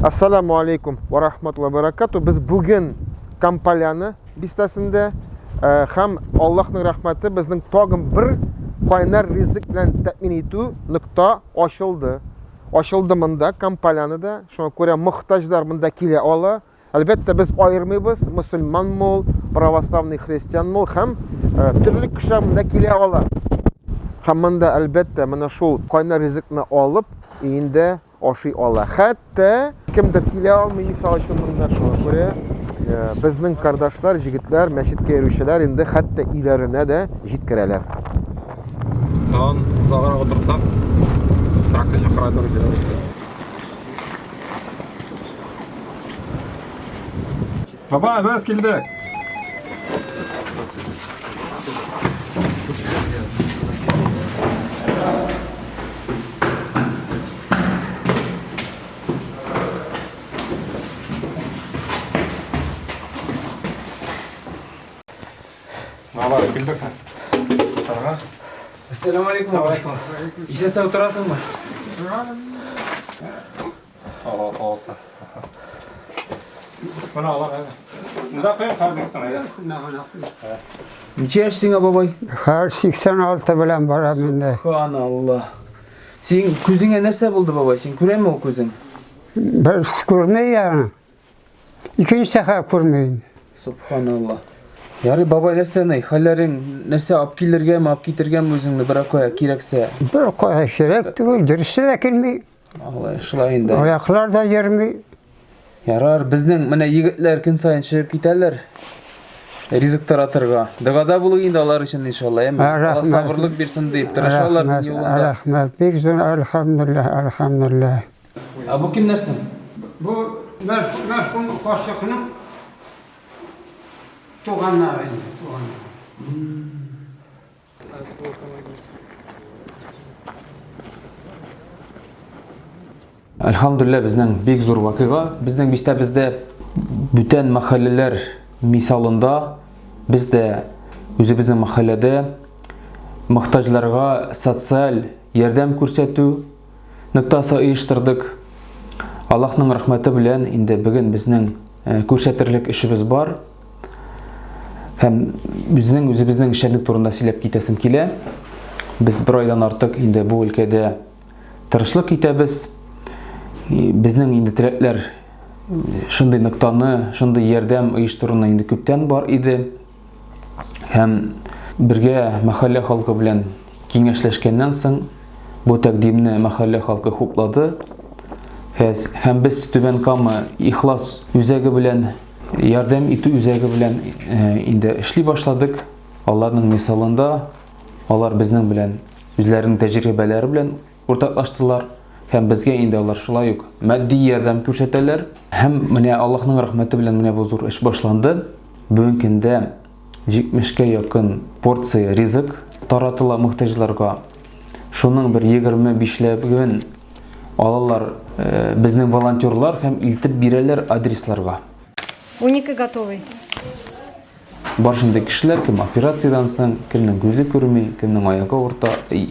Assalamu alaikum ve rahmetullahi ve berekatuhu. Biz bugün Kampalyanı bistasında hem Allah'ın rahmeti bizning tog'in bir qaynar rizq bilan ta'min etu nokta ochildi mında Kampalyanida. Shunga ko'ra muhtojlar mında kela ola. Albatta biz ayirmaymiz, musulmonmi, pravoslavniy xristianmi, ham turli kishilar munda kela ola. Hammanda albatta mana shu qaynar rizqni olib endi oshi ola. Hatta kimdir kela olmay misol uchun bunda shunga ko'ra bizning qardoshlar, yigitlar, masjidga yurishlar endi hatta uylarına da yetkiralar. Tamam, uzoqroq o'tirsak, traktor chaqiradi. Baba, biz keldik. Baba, keldik. Tamam. Assalamu alaikum. İşte oturasın mı? Allah olsun. Bana Allah ver. Bunda koyun kardeşsin. Neçe yaşsın babay? Her 86 bilen baramında. Subhanallah. Senin gözüne ne buldu babay? Sen görüyor musun o gözün? Bir görmeyi yani. İkinci sefer görmeyin. Subhanallah. Yarı baba ne? Hallerin nerse apkillerge mi apkitirgen mi özünde bırak koya kirekse? Bir koya şerek değil, dürüstü de kelmeyi. Allah yaşlayın da. Ayaklar da yermeyi. Yarar bizden mene yigitler kin sayın çıkıp giderler. Rizq taratırga. Dağada buluğun da Allah için inşallah. Allah sabırlık birsin deyip tırışarlar yolunda. Rahmet. Pek zor elhamdülillah, elhamdülillah. Bu kim nersin? Bu merhum Kaşık'ın tuğanları. Elhamdülillah bizden bek zor vakıga. Bizden bizde bütün mahalleler misalında bizde özümüzün mahallede muhtaçlarga sosyal yardım ko'rsatу noktası uyushtirdik. Allah'ın rahmeti bilen indi bugün bizning ko'rsatirlik işimiz var. Hem bizning özümüzün işlerini turunda silep kitesim kile. Biz bir aydan artık indi bu ülkede tırışlık kitemiz. Bizning indi tilekler şunday noktani, şunday yardam uyushtiruvni indi köpten var idi. Hem birge mahalle halkı bilen kengashlaşgandan so'ng bu takdimni mahalle halkı hupladı. Hem biz tüben kama ihlas üzegi bilen yardım etu üzegi bilen indi işli başladık. Allah'ın misalında onlar bizning bilen özlerinin tecrübeleri bilen ortaklaştılar. Hem bizge indi onlar şulay yok. Maddi yardım ko'rsatadilar. Hem mene Allah'ın rahmeti bilen mene bu zor iş başlandı. Bugünkünde 70'ge yakın porsiya rizq taratıla muhtaçlarga. Şunun bir 25'legen alalar bizning volontyorlar hem iltip bireler adreslarga. Уника готовый. Barşında kişiler kim operatsiyadan so'ng kimning ko'zi ko'rmay, kimning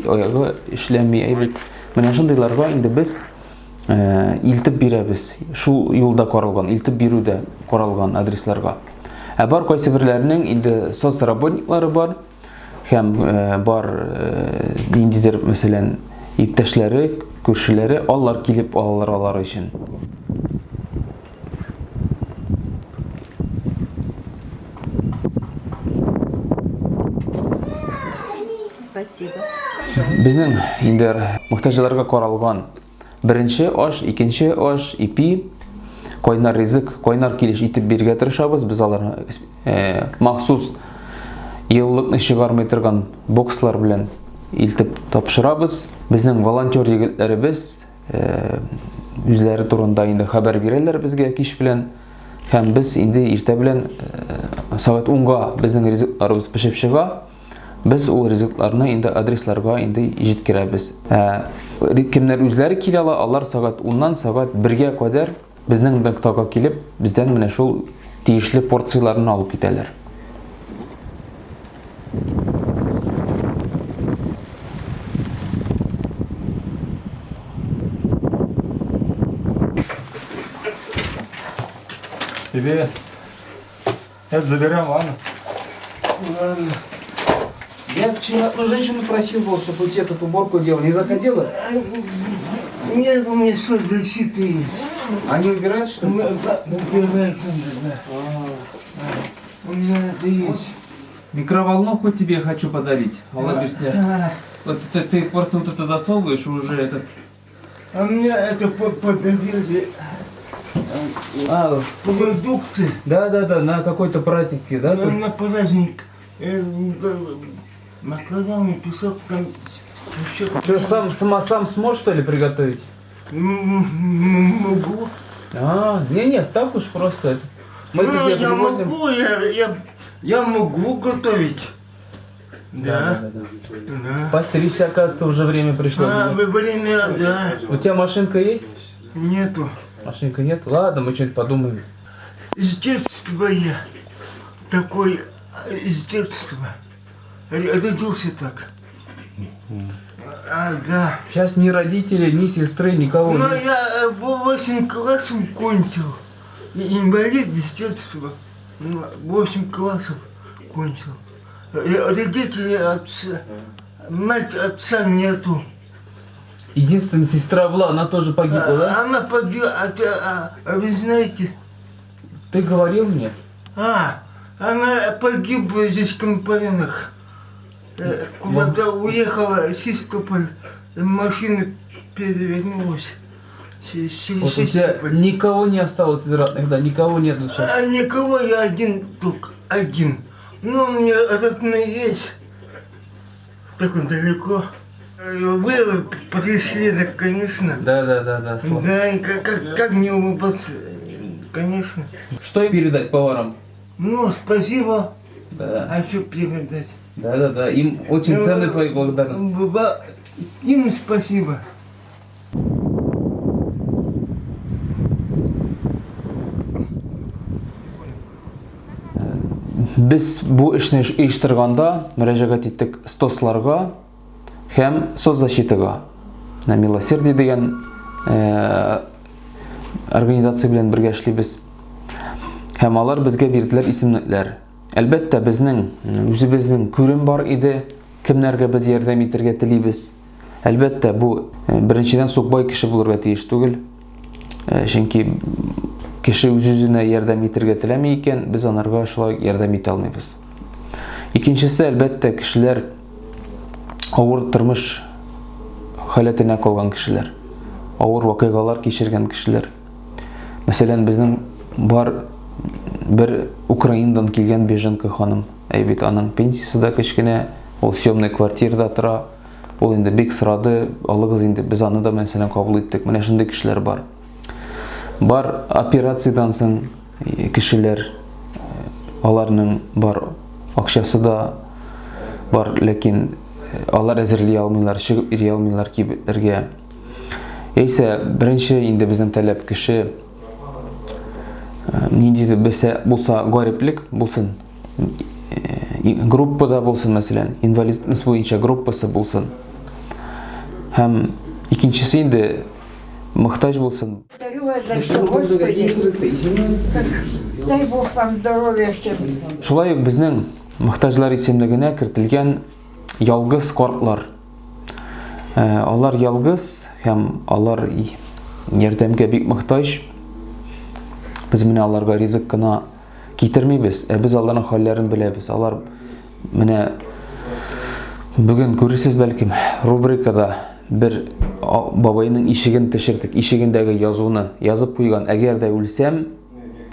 oyog'i ishlamay, mana shundaylarga endi biz iltib beramiz. Shu yo'lda qaralgan, iltib beruda qaralgan adreslarga. Bar qaysi birlarining endi sotsraботниклары бар, ham bar indidir masalan iptashlari, ko'rshilari, onlar kelib olalar uchun. Спасибо. Bizning endi muhtojlarga qaralgan birinchi osh, ikkinchi osh, ipi, qaynar rizq, qaynar kelish etib berga tirishamiz. Biz ularni maxsus yillikni chiqarmay turgan bokslar bilan iltib topshiramiz. Bizning volontyor yigitlarimiz үзләре турында инде хәбәр бирәләр безгә кич белән. Һәм без инде иртә белән сәгать 10-га безнең ризыкларыбыз пешеп чыга. Biz ул ризыкларны инде адресларга инде җиткерәбез. Кемнәр үзләре килә алар сәгать 10-нан сәгать 1-гә кадәр безнең ноктага килеп, бездән менә шул тиешле порцияләрне алып китәләр. Тебе это заберем, ладно? Я вчера одну женщину просил был, чтобы уйти эту уборку делать. Не заходила? Нет, у меня что, защита есть. Они убирают, что ли? Да, убирают, да. У меня это есть. Микроволновку тебе хочу подарить, Алла Берстя. Вот ты просто вот это засовываешь уже этот... А мне это подарили продукты Да, на какой-то празднике, да? на праздник. Макароны, песок, там еще. Ты сам сможешь, что ли, приготовить? Могу. Нет, так уж просто. Мы это тебе Я привозим. могу, я могу готовить. Да. Постричься, оказывается, уже время пришло. Время, да. У тебя машинка есть? Нету. Машинка нет? Ладно, мы что-нибудь подумаем. Из детства я такой, из детства. Родился так. Да. Сейчас ни родителей, ни сестры, никого Ну, нет. я 8 классов кончил. Инвалид с детства. 8 классов кончил. Родители отца, мать отца нету. Единственная сестра была, она тоже погибла, да? Она погибла, а вы знаете? Ты говорил мне? Она погибла здесь в Компанинах. Куда-то уехала, Систополь, машина перевернулась. Вот у тебя никого не осталось из родных, да? Никого нет сейчас? Никого, я один, только один. Ну, у меня родные есть. Так он далеко. Вы пришли, так, конечно. Да. Да, и как мне улыбаться, конечно. Что им передать поварам? Ну, спасибо. Да. А что передать? Да. Им очень ценны твои благодарности. Им спасибо. Biz bu işni uyuштырганда мөрәҗәгать иттек стосларга һәм соцзащитага. Милосердие дигән организация белән бергә эшлибез. Һәм алар безгә бирделәр исемлекләр. Әлбәттә безнең үзебезнең күрем бар иде, кемнәргә без ярдәм итәргә телибез. Әлбәттә бу беренчедән сукбай кеше булырга тиеш түгел. Чөнки кеше үз-үзенә ярдәм итәргә теләми икән, без анарга шулай ярдәм итә алмыйбыз. Икенчесе, әлбәттә, кешеләр авыр тормыш халәтенә калган кешеләр, авыр вакыйгалар кичергән кешеләр. Мәсәлән, безнең бар бер Украинадан килгән беженка ханым, бит аның пенсиясе дә кечкенә, ул съемный квартирада тора, ул инде бик сорады, алыгыз инде без аны да мәсәлән кабул иттек. Менә шундый кешеләр бар. Бар операциyadan соң кешеләр, аларның бар акчасы да бар, ләкин алар әзерли алмыйлар, чыгып йөри алмыйлар кибетләргә. Әйсә, беренче инде безнең таләп кеше нинди булса гариплек булсын, группада булсын, мәсәлән, инвалидность буенча группасы булсын. Һәм икенчесе инде мохтаҗ булсын. Благодарю вас за все, Господи. Дай Бог вам здоровья всем. Шулай ук безнең мохтаҗлар исемлегенә кертелгән ялгыз картлар. Алар ялгыз һәм алар ярдәмгә бик мохтаҗ. Biz менә аларга ризык кына китермибез, без аларның хәлләрен беләбез. Алар менә бүген күрсез бәлким рубрикада бер бабайның ишеген төшердек. Ишегендәге язуны язып куйган: "Әгәр дә үлсәм,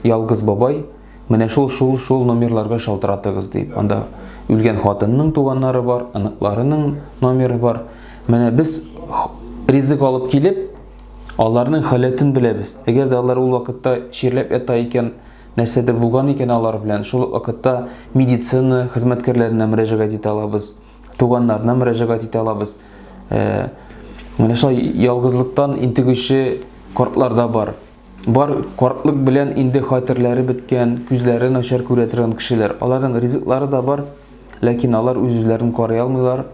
ялгыз бабай, менә шул номерларга шалтыратыгыз" дип. Анда үлгән хатынның туганнары бар, аныкларының номеры бар. Менә без ризык алып килеп, аларның халәтен беләбез. Әгәр дә алар ул вакытта чирләп ята икән, нәрсәдер булган икән алар белән, шул вакытта медицина хезмәткәрләренә мөрәҗәгать итә алабыз, туганнарына мөрәҗәгать итә алабыз. Менә шулай ялгызлыктан интегүче картлар да бар. Бар картлык белән инде хатırlары беткән, күзләре начар күрә торган кешеләр. Аларның ризыклары да бар, ләкин алар үзләрен карый алмыйлар,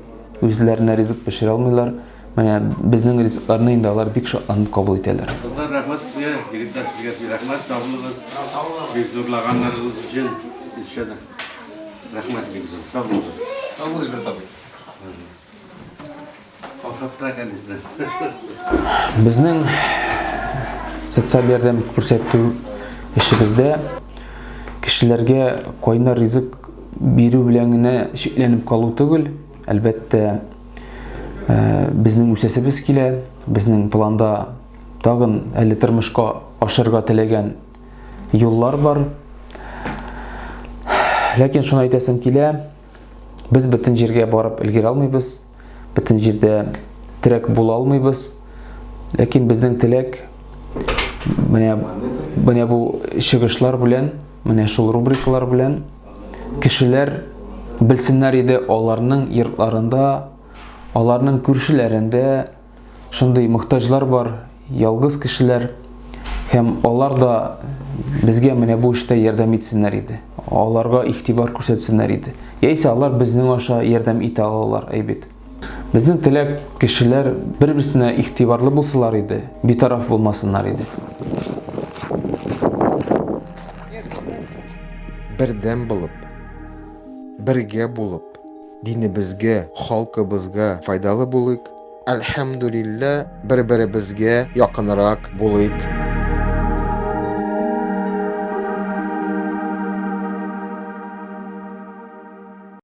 үзләренә ризык пешерә алмыйлар. Менә безнең ризыкларны инде алар бик шатланып кабул итәләр. Kızlar rahmet size, yigitler sizge bir rahmet sağlığınız, bir zorlaganlarınız için inşallah rahmet bizim. Sağ olun. Sağ olun tabii. Afşaptıra kendisine. Безнең социаль ярдәм күрсәтү эшебездә кешеләргә кайнар ризык бирү белән генә шикләнеп калу түгел, әлбәттә безнең үсәсебез килә, безнең планда тагын әле тормышка ашырга теләгән юллар бар. Ләкин шуны әйтәсем килә, без бөтен җиргә барып өлгерә алмыйбыз, бөтен җирдә терәк була алмыйбыз. Ләкин безнең теләк менә бу чыгышлар белән, менә шул рубрикалар белән кешеләр белсеннәр иде аларның йортларында, аларның күршеләрендә шундый мохтаҗлар бар, ялгыз кешеләр, һәм алар да безгә менә бу эштә ярдәм итсеннәр иде. Аларга игътибар күрсәтсеннәр иде. Яисә алар безнең аша ярдәм итә алалар, әйбит. Безнең теләк кешеләр бер-берсенә игътибарлы булсалар иде, битараф булмасыннар иде. Бердәм булып, бергә булып, динебезгә, халкыбызга файдалы булыйк. Әлхәмдүлиллә, бер-беребезгә якынрак булыйк.